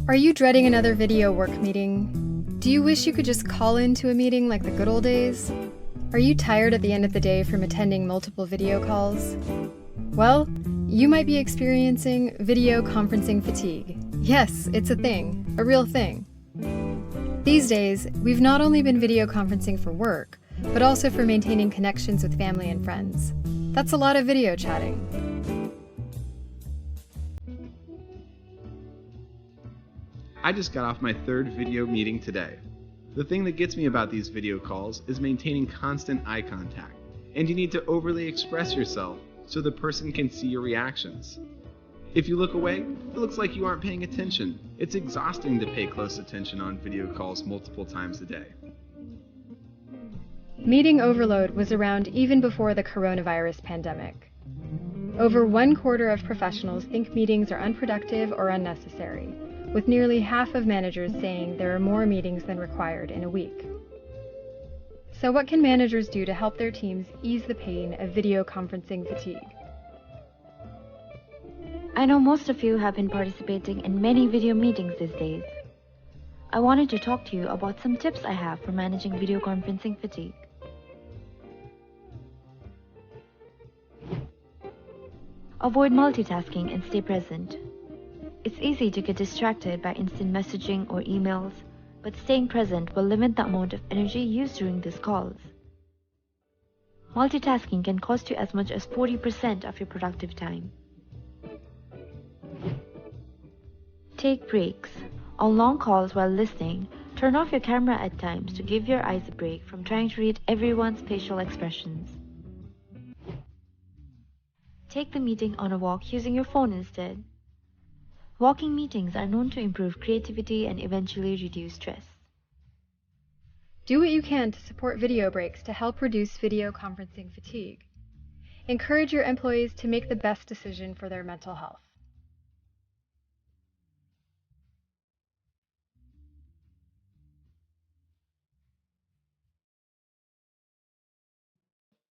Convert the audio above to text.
Are you dreading another video work meeting? Do you wish you could just call into a meeting like the good old days? Are you tired at the end of the day from attending multiple video calls? Well, you might be experiencing video conferencing fatigue. Yes, it's a thing, a real thing. These days, we've not only been video conferencing for work, but also for maintaining connections with family and friends. That's a lot of video chatting. I just got off my third video meeting today. The thing that gets me about these video calls is maintaining constant eye contact, and you need to overly express yourself so the person can see your reactions. If you look away, it looks like you aren't paying attention. It's exhausting to pay close attention on video calls multiple times a day. Meeting overload was around even before the coronavirus pandemic. Over 1/4 of professionals think meetings are unproductive or unnecessary, with nearly half of managers saying there are more meetings than required in a week. So what can managers do to help their teams ease the pain of video conferencing fatigue? I know most of you have been participating in many video meetings these days. I wanted to talk to you about some tips I have for managing video conferencing fatigue. Avoid multitasking and stay present. It's easy to get distracted by instant messaging or emails, but staying present will limit the amount of energy used during these calls. Multitasking can cost you as much as 40% of your productive time. Take breaks. On long calls while listening, turn off your camera at times to give your eyes a break from trying to read everyone's facial expressions. Take the meeting on a walk using your phone instead. Walking meetings are known to improve creativity and eventually reduce stress. Do what you can to support video breaks to help reduce video conferencing fatigue. Encourage your employees to make the best decision for their mental health.